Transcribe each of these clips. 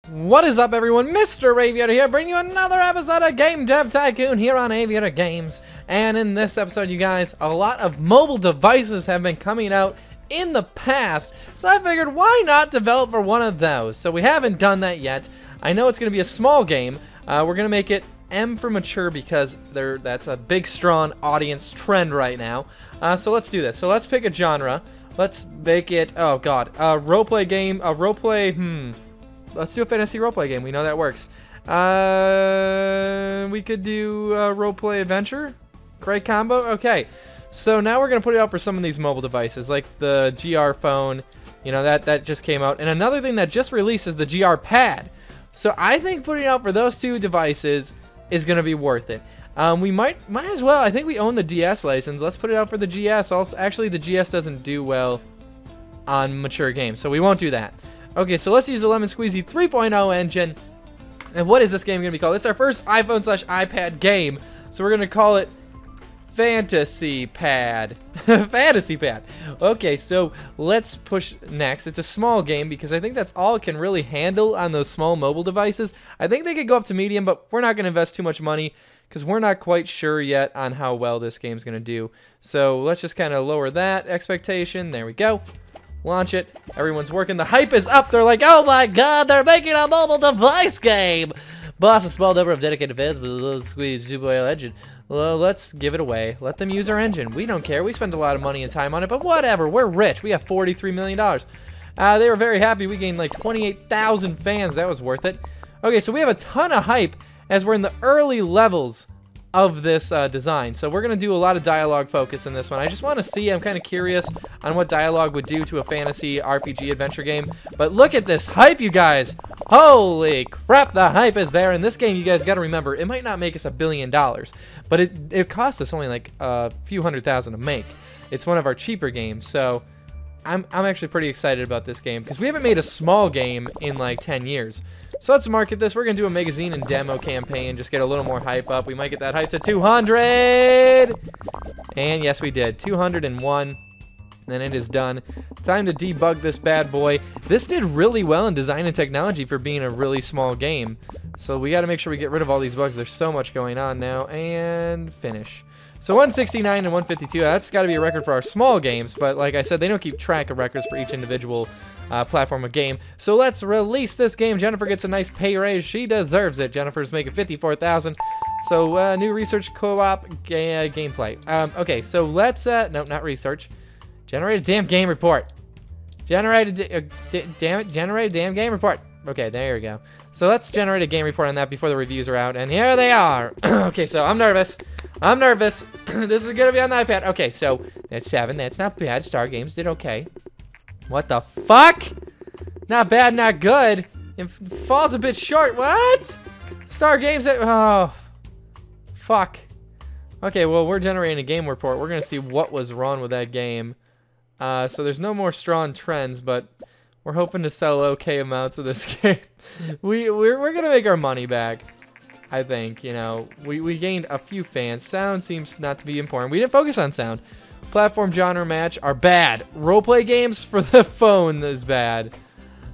What is up, everyone? Mr. Aviator here, bringing you another episode of Game Dev Tycoon here on Aviator Games. And in this episode, you guys, a lot of mobile devices have been coming out in the past, so I figured why not develop for one of those? So we haven't done that yet. I know it's going to be a small game. We're going to make it M for mature because that's a big, strong audience trend right now. So let's do this. So let's pick a genre. Let's make it, oh god, a roleplay game, let's do a fantasy roleplay game. We know that works. We could do roleplay adventure. Great combo. Okay. So now we're going to put it out for some of these mobile devices, like the GR phone. You know, that just came out. And another thing that just released is the GR pad. So I think putting it out for those two devices is going to be worth it. We might as well. I think we own the DS license. Let's put it out for the GS. Also, actually, the GS doesn't do well on mature games, so we won't do that. Okay, so let's use the Lemon Squeezy 3.0 engine. And what is this game going to be called? It's our first iPhone/iPad game, so we're going to call it Fantasy Pad. Fantasy Pad. Okay, so let's push next. It's a small game because I think that's all it can really handle on those small mobile devices. I think they could go up to medium, but we're not going to invest too much money because we're not quite sure yet on how well this game's going to do. So let's just kind of lower that expectation. There we go. Launch it. Everyone's working. The hype is up. They're like, oh my god, they're making a mobile device game. Boss, a small number of dedicated fans with a little squeeze 2.0 engine. Well, let's give it away. Let them use our engine. We don't care. We spend a lot of money and time on it, but whatever. We're rich. We have $43 million. They were very happy. We gained like 28,000 fans. That was worth it. Okay, so we have a ton of hype as we're in the early levels of this design. So we're going to do a lot of dialogue focus in this one. I just want to see, I'm kind of curious on what dialogue would do to a fantasy RPG adventure game. But look at this hype, you guys. Holy crap, the hype is there. In this game, you guys got to remember, it might not make us $1 billion, but it costs us only like a few $100,000 to make. It's one of our cheaper games, so I'm actually pretty excited about this game because we haven't made a small game in like 10 years. So let's market this. We're going to do a magazine and demo campaign, just get a little more hype up. We might get that hype to 200. And yes, we did. 201. And it is done. Time to debug this bad boy. This did really well in design and technology for being a really small game. So we got to make sure we get rid of all these bugs. There's so much going on now. And finish. So 169 and 152, that's got to be a record for our small games, but like I said, they don't keep track of records for each individual platform of game. So let's release this game. Jennifer gets a nice pay raise. She deserves it. Jennifer's making 54,000. So new research co-op gameplay. Okay, so let's, no, not research. Generate a damn game report. Generate a damn game report. Okay, there we go. So let's generate a game report on that before the reviews are out, and here they are. Okay, so I'm nervous. This is gonna be on the iPad. Okay, so that's 7. That's not bad. Star Games did okay. What the fuck? Not bad, not good. It falls a bit short. What? Star Games. Oh, fuck. Okay, well, we're generating a game report. We're gonna see what was wrong with that game. So there's no more strong trends, but we're hoping to sell okay amounts of this game. We're gonna make our money back. I think, you know, we gained a few fans. Sound seems not to be important. We didn't focus on sound. Platform genre match are bad. Roleplay games for the phone is bad.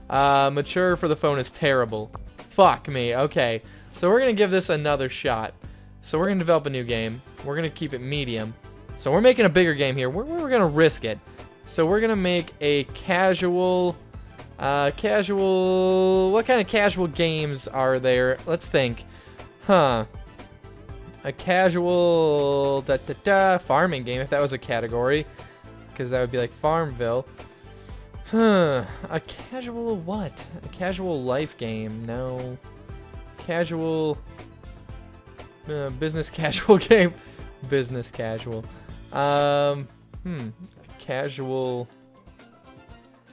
Mature for the phone is terrible. Fuck me. Okay, so we're gonna give this another shot. So we're gonna develop a new game. We're gonna keep it medium. So we're making a bigger game here. We're gonna risk it. So we're gonna make a casual. What kind of casual games are there? Let's think. A casual farming game, if that was a category, because that would be like Farmville. A casual what? A casual life game? No. Casual business casual game. Business casual. Casual.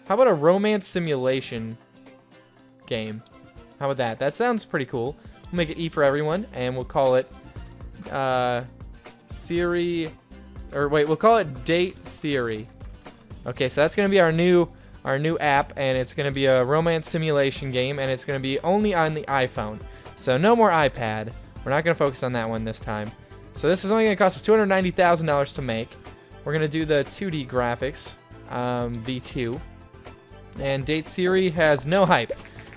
How about a romance simulation game? How about that? That sounds pretty cool. We'll make it E for everyone, and we'll call it Siri, or wait, we'll call it Date Siri. Okay, so that's gonna be our new app, and it's gonna be a romance simulation game, and it's gonna be only on the iPhone. So no more iPad. We're not gonna focus on that one this time. So this is only gonna cost us $290,000 to make. We're gonna do the 2D graphics, V2, and Date Siri has no hype.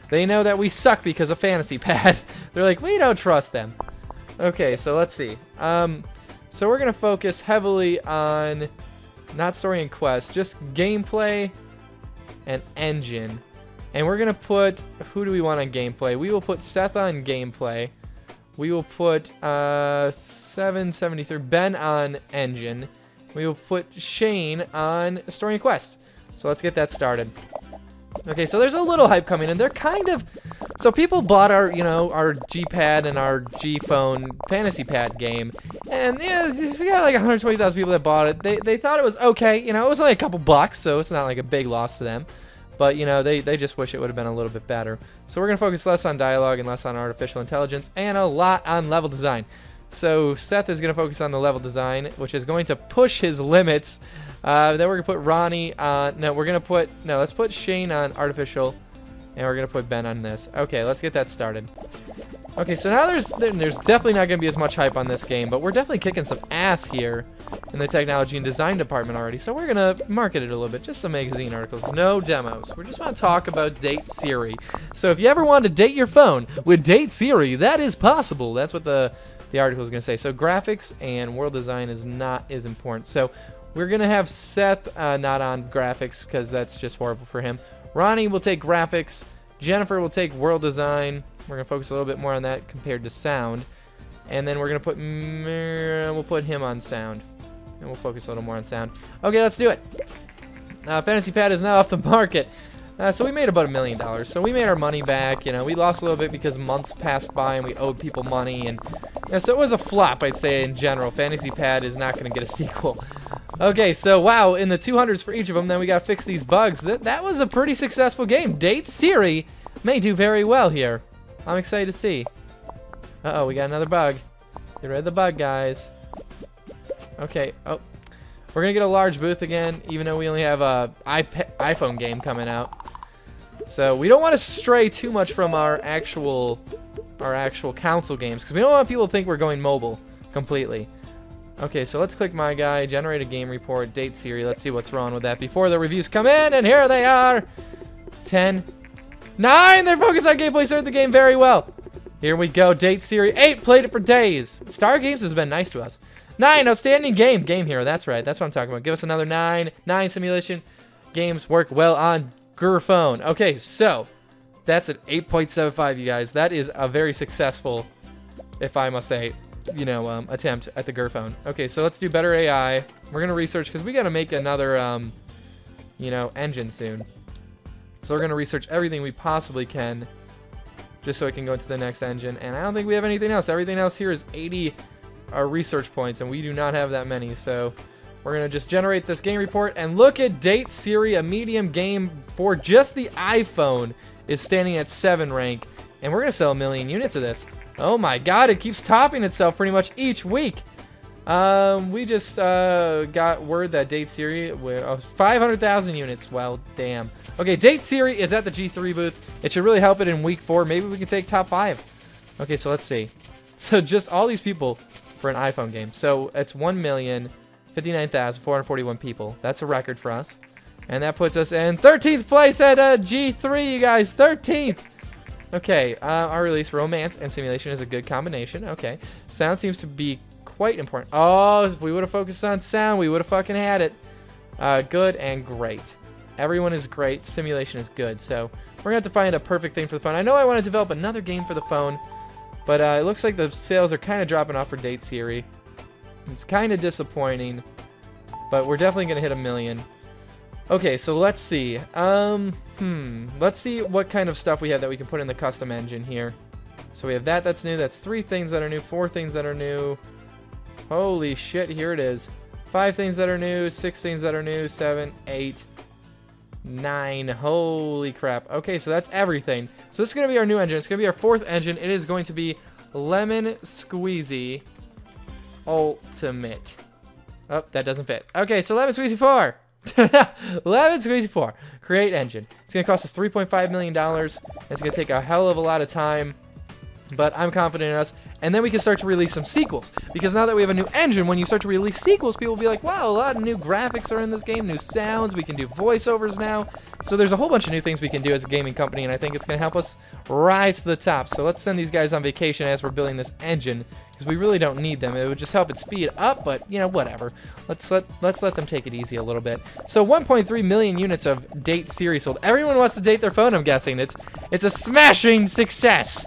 They know that we suck because of Fantasy Pad. They're like, we don't trust them. Okay, so let's see. So we're gonna focus heavily on not story and quest, just gameplay and engine. And we're gonna put, who do we want on gameplay? We will put Seth on gameplay. We will put 773 Ben on engine. We will put Shane on story and quest. So let's get that started. Okay, so there's a little hype coming in. They're kind of, so people bought our, you know, our G-Pad and our G-Phone Fantasy Pad game, and yeah, we got like 120,000 people that bought it. They thought it was okay, you know, it was only a couple bucks, so it's not like a big loss to them. But you know, they just wish it would have been a little bit better. So we're gonna focus less on dialogue and less on artificial intelligence, and a lot on level design. So Seth is gonna focus on the level design, which is going to push his limits. Then we're gonna put Ronnie on. Let's put Shane on artificial, and we're gonna put Ben on this. Okay, let's get that started. Okay, so now there's definitely not gonna be as much hype on this game, but we're definitely kicking some ass here in the technology and design department already. So we're gonna market it a little bit, just some magazine articles, no demos. We just want to talk about Date Siri. So if you ever want to date your phone with Date Siri, that is possible. That's what the article is gonna say. So graphics and world design is not as important. So we're gonna have Seth not on graphics because that's just horrible for him. Ronnie will take graphics. Jennifer will take world design. We're gonna focus a little bit more on that compared to sound. And then we're gonna put we'll put him on sound, and we'll focus a little more on sound. Okay, let's do it. Fantasy Pad is now off the market. So we made about $1 million. So we made our money back. You know, we lost a little bit because months passed by and we owed people money, and so it was a flop, I'd say, in general. Fantasy Pad is not gonna get a sequel. Okay, so wow, in the 200s for each of them. Then we gotta fix these bugs. That was a pretty successful game. Date Siri may do very well here. I'm excited to see. Uh-oh, we got another bug. Get rid of the bug, guys. Okay, oh. We're gonna get a large booth again, even though we only have a iPhone game coming out. So we don't want to stray too much from our actual console games, because we don't want people to think we're going mobile completely. Okay, so let's click my guy, generate a game report, Date Siri. Let's see what's wrong with that before the reviews come in, and here they are. 10, 9, they're focused on gameplay, started the game very well. Here we go, Date Siri. 8, played it for days. Star Games has been nice to us. 9, outstanding game hero, that's right, that's what I'm talking about. Give us another 9. 9, simulation games work well on Phone. Okay, so that's an 8.75, you guys. That is a very successful, if I must say, you know, attempt at the Phone. Okay, so let's do better AI. We're gonna research, because we gotta make another, you know, engine soon. So we're gonna research everything we possibly can, just so I can go into the next engine. And I don't think we have anything else. Everything else here is 80 research points, and we do not have that many. So we're gonna just generate this game report, and look at Date Siri, a medium game for just the iPhone, is standing at 7 rank, and we're gonna sell 1 million units of this. Oh my god, it keeps topping itself pretty much each week. We just got word that Date Siri, 500,000 units. Well, damn. Okay, Date Siri is at the G3 booth. It should really help it in week 4. Maybe we can take top 5. Okay, so let's see. So just all these people for an iPhone game. So it's 1,059,441 people. That's a record for us. And that puts us in 13th place at G3, you guys. 13th. Okay, our release, romance and simulation is a good combination. Okay, sound seems to be quite important. Oh, if we would have focused on sound, we would have fucking had it. Good and great. Everyone is great. Simulation is good. So we're gonna have to find a perfect thing for the phone. I know I want to develop another game for the phone, but it looks like the sales are kind of dropping off for Date Siri. It's kind of disappointing, but we're definitely gonna hit 1 million. Okay, so let's see. Let's see what kind of stuff we have that we can put in the custom engine here. So we have that's new. That's 3 things that are new. 4 things that are new. Holy shit, here it is. 5 things that are new. 6 things that are new. 7, 8, 9. Holy crap. Okay, so that's everything. So this is going to be our new engine. It's going to be our 4th engine. It is going to be Lemon Squeezy Ultimate. Oh, that doesn't fit. Okay, so Lemon Squeezy 4. Lemon Squeezy 4. Create engine. It's going to cost us $3.5 million. It's going to take a hell of a lot of time. But I'm confident in us. And then we can start to release some sequels. Because now that we have a new engine, when you start to release sequels, people will be like, wow, a lot of new graphics are in this game, new sounds, we can do voiceovers now. So there's a whole bunch of new things we can do as a gaming company, and I think it's going to help us rise to the top. So let's send these guys on vacation as we're building this engine, because we really don't need them. It would just help it speed up, but, you know, whatever. Let's let them take it easy a little bit. So 1.3 million units of date series sold. Everyone wants to date their phone, I'm guessing. It's a smashing success.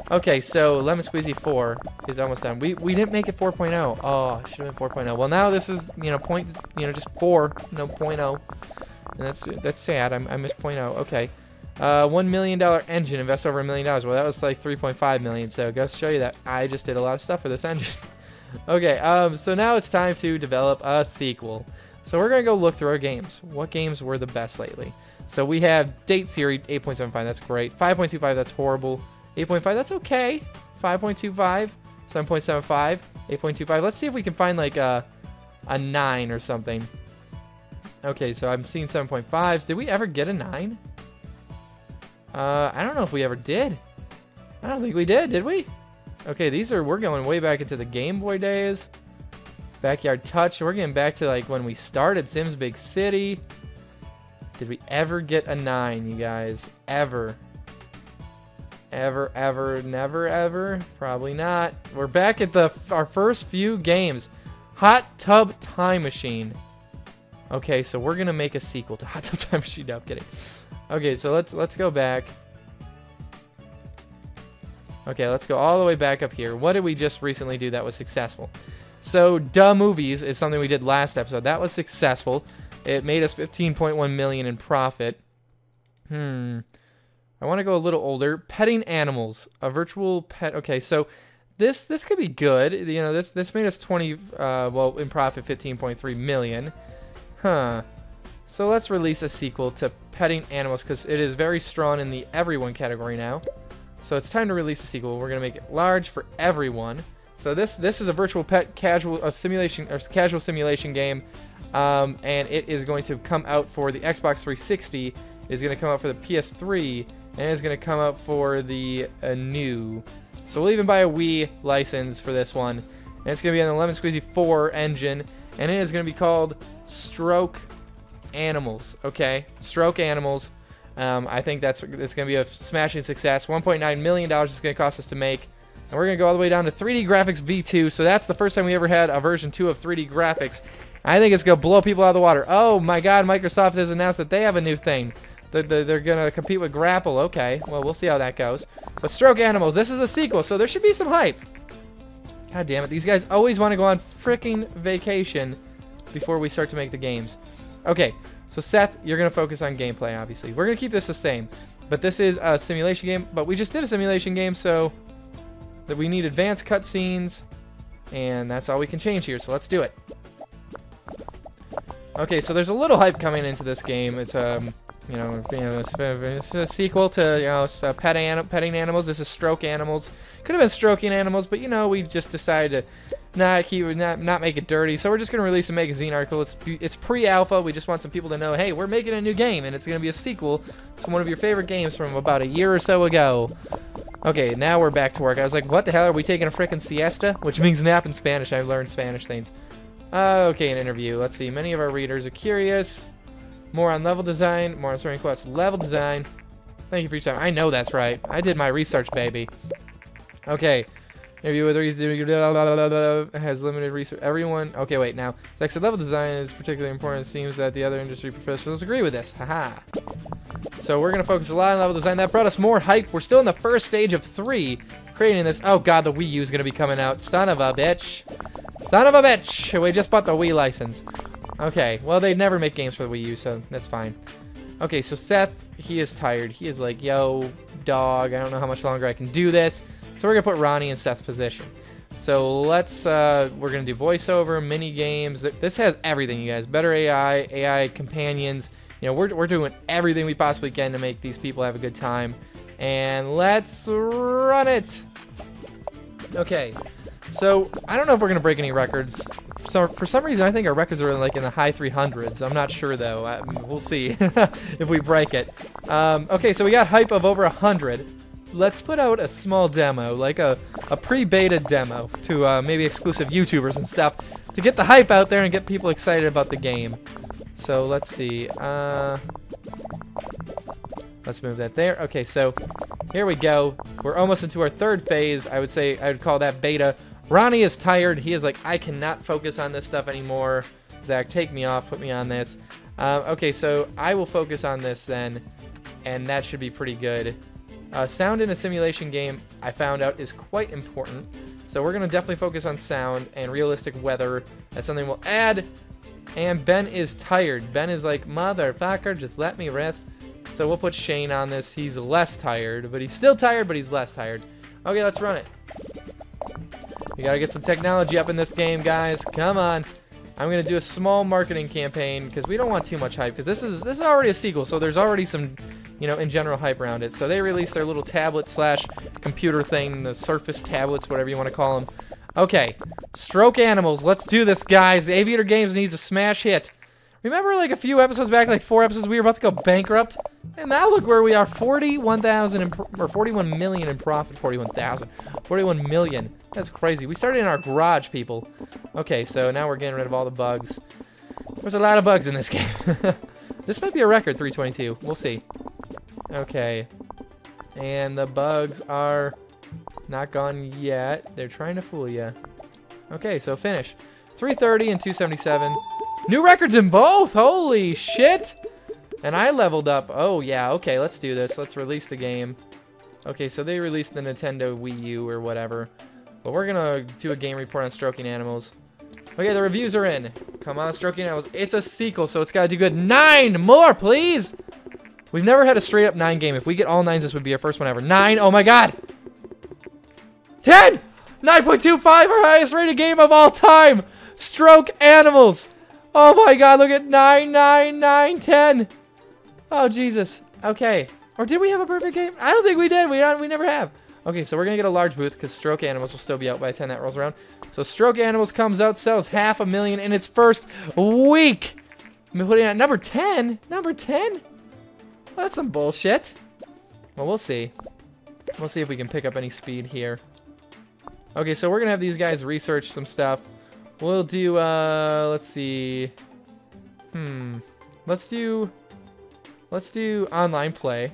Okay, so Lemon Squeezy 4 is almost done. We didn't make it 4.0. Oh, should have been 4.0. Well, now this is, you know, just 4, no 0.0. And that's sad. I missed 0.0. Okay. $1 million engine, invest over $1 million. Well, that was like 3.5 million. So, goes to show you that I just did a lot of stuff for this engine. Okay. So now it's time to develop a sequel. So we're gonna go look through our games. What games were the best lately? So we have Date Series 8.75. That's great. 5.25. That's horrible. 8.5. That's okay. 5.25. 7.75. 8.25. Let's see if we can find like a 9 or something. Okay, so I'm seeing 7.5s. Did we ever get a 9? I don't know if we ever did. I don't think we did we? Okay, we're going way back into the Game Boy days. Backyard Touch. We're getting back to like when we started Sims Big City. Did we ever get a 9, you guys? Ever? Ever, never, ever? Probably not. We're back at our first few games. Hot Tub Time Machine. Okay, so we're gonna make a sequel to Hot Tub Time Machine. No, I'm kidding. Okay, so let's go back. Okay, let's go all the way back up here. What did we just recently do that was successful? So, Duh Movies is something we did last episode. That was successful. It made us 15.1 million in profit. I want to go a little older. Petting animals, a virtual pet. Okay, so this could be good. You know, this made us 20. Well, in profit, 15.3 million. Huh. So let's release a sequel to Petting Animals because it is very strong in the everyone category now. So it's time to release a sequel. We're gonna make it large for everyone. So this is a virtual pet casual simulation game, and it is going to come out for the Xbox 360. It is going to come out for the PS3, and it is going to come out for the new. So we'll even buy a Wii license for this one, and it's going to be on the Lemon Squeezy 4 engine, and it is going to be called Stroke Animals. Okay, Stroke Animals. I think it's going to be a smashing success. $1.9 million is going to cost us to make. And we're going to go all the way down to 3D Graphics V2. So that's the first time we ever had a version 2 of 3D Graphics. I think it's going to blow people out of the water. Oh my god, Microsoft has announced that they have a new thing. They're going to compete with Grapple. Okay, well, we'll see how that goes. But Stroke Animals, this is a sequel, so there should be some hype. God damn it, these guys always want to go on freaking vacation before we start to make the games. Okay, so Seth, you're going to focus on gameplay, obviously. We're going to keep this the same. But this is a simulation game, but we just did a simulation game, so that we need advanced cutscenes, and that's all we can change here, so let's do it. Okay, so there's a little hype coming into this game. It's it's a sequel to petting animals. This is Stroke Animals. Could have been Stroking Animals, but we just decided to not make it dirty. So we're just gonna release a magazine article. It's pre-alpha. We just want some people to know, hey, we're making a new game, and it's gonna be a sequel to one of your favorite games from about a year or so ago. Okay, now we're back to work. I was like, what the hell? Are we taking a frickin' siesta? Which means nap in Spanish. I've learned Spanish things. Okay, an interview. Let's see. Many of our readers are curious. More on level design. More on story quests. Level design. Thank you for your time. I know that's right. I did my research, baby. Okay. Interview with has limited research. Everyone. Okay, wait. Now, like I said, level design is particularly important. It seems that the other industry professionals agree with this. Haha. So we're going to focus a lot on level design. That brought us more hype. We're still in the first stage of 3 creating this. Oh, God, the Wii U is going to be coming out. Son of a bitch. Son of a bitch. We just bought the Wii license. Okay, well, they never make games for the Wii U, so that's fine. Okay, so Seth, he is tired. He is like, yo, dog, I don't know how much longer I can do this. So we're going to put Ronnie in Seth's position. So we're going to do voiceover, mini games. This has everything, you guys. Better AI companions. We're doing everything we possibly can to make these people have a good time. And let's run it. Okay, so I don't know if we're going to break any records. So for some reason, I think our records are like in the high 300s. I'm not sure, though. We'll see if we break it. Okay, so we got hype of over 100. let's put out a small demo, like a pre-beta demo to maybe exclusive YouTubers and stuff to get the hype out there and get people excited about the game. So let's see. Let's move that there. Okay, so here we go. We're almost into our third phase. I would say I would call that beta. Ronnie is tired. He is like, I cannot focus on this stuff anymore. Zach, take me off. Put me on this. Okay, so I will focus on this then, and that should be pretty good. Sound in a simulation game, I found out, is quite important. So we're going to definitely focus on sound and realistic weather. That's something we'll add. And Ben is tired. Ben is like, motherfucker, just let me rest. So we'll put Shane on this. He's less tired, but he's still tired, but he's less tired. Okay, let's run it. We gotta get some technology up in this game, guys. Come on. I'm gonna do a small marketing campaign because we don't want too much hype, because this is already a sequel, so there's already some, you know, in general hype around it. So they released their little tablet slash computer thing, the Surface tablets, whatever you want to call them. Okay, Stroke Animals. Let's do this, guys. Aviator Games needs a smash hit. Remember, like a few episodes back, like 4 episodes, we were about to go bankrupt, and now look where we are. 41,000 or 41 million in profit. 41,000, 41 million. That's crazy. We started in our garage, people. Okay, so now we're getting rid of all the bugs. There's a lot of bugs in this game. This might be a record, 322. We'll see. Okay, and the bugs are not gone yet. They're trying to fool you. Okay, so finish. 330 and 277. New records in both! Holy shit! And I leveled up. Oh, yeah, okay, let's do this. Let's release the game. Okay, so they released the Nintendo Wii U or whatever. But we're gonna do a game report on Stroking Animals. Okay, the reviews are in. Come on, Stroking Animals. It's a sequel, so it's gotta do good. 9 more, please! We've never had a straight-up 9 game. If we get all 9s, this would be our first one ever. 9! Oh my god! 10! 9.25, our highest rated game of all time! Stroke Animals! Oh my god, look at 9, 9, 9, 10. Oh, Jesus. Okay. Or did we have a perfect game? I don't think we did. We never have. Okay, so we're going to get a large booth because Stroke Animals will still be out by the time that rolls around. So Stroke Animals comes out, sells 500,000 in its first week. I'm putting it at number 10. Number 10? Well, that's some bullshit. Well, we'll see. We'll see if we can pick up any speed here. Okay, so we're going to have these guys research some stuff. We'll do, let's see. Let's do online play.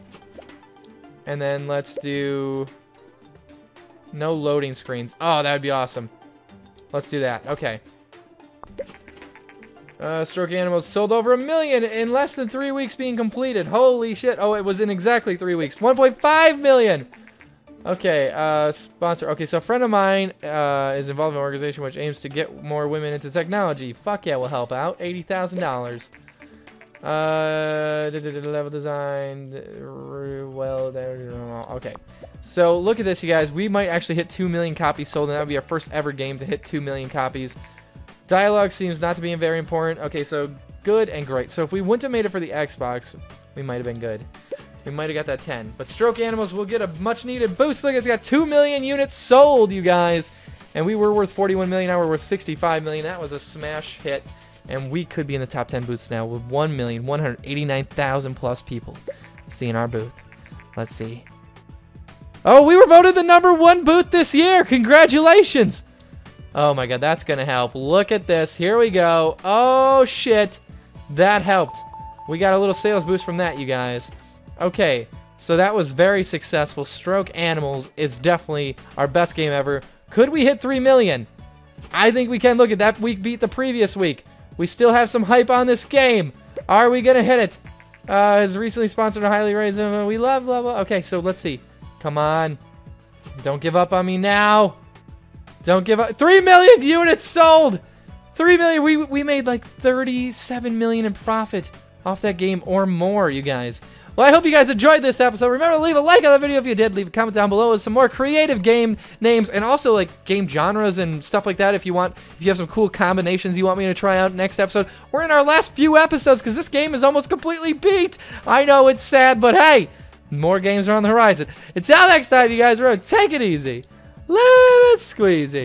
And then let's do no loading screens. Oh, that would be awesome. Let's do that. Okay. Stroke Animals sold over 1 million in less than 3 weeks being completed. Holy shit. Oh, it was in exactly 3 weeks. 1.5 million. Okay, sponsor. Okay, so a friend of mine is involved in an organization which aims to get more women into technology. Fuck yeah, we'll help out. $80,000. Level design. Well, okay. So look at this, you guys. We might actually hit 2 million copies sold, and that would be our first ever game to hit 2 million copies. Dialogue seems not to be very important. Okay, so good and great. So if we wouldn't have made it for the Xbox, we might have been good. We might have got that 10. But Stroke Animals will get a much-needed boost. Look, it's got 2 million units sold, you guys. And we were worth 41 million. Now we're worth 65 million. That was a smash hit. And we could be in the top 10 booths now with 1,189,000 plus people seeing our booth. Let's see. Oh, we were voted the #1 booth this year. Congratulations. Oh, my God. That's going to help. Look at this. Here we go. Oh, shit. That helped. We got a little sales boost from that, you guys. Okay, so that was very successful. Stroke Animals is definitely our best game ever. Could we hit 3 million? I think we can. Look at that. Week beat the previous week. We still have some hype on this game. Are we going to hit it? Has recently sponsored a highly rated. We love, blah, blah. Okay, so let's see. Come on. Don't give up on me now. Don't give up. 3 million units sold. 3 million. We made like 37 million in profit off that game or more, you guys. Well, I hope you guys enjoyed this episode. Remember to leave a like on the video if you did. Leave a comment down below with some more creative game names and also like game genres and stuff like that if you want. If you have some cool combinations you want me to try out next episode. We're in our last few episodes because this game is almost completely beat. I know it's sad, but hey, more games are on the horizon. Until next time, you guys. Remember, take it easy. Lemon squeezy.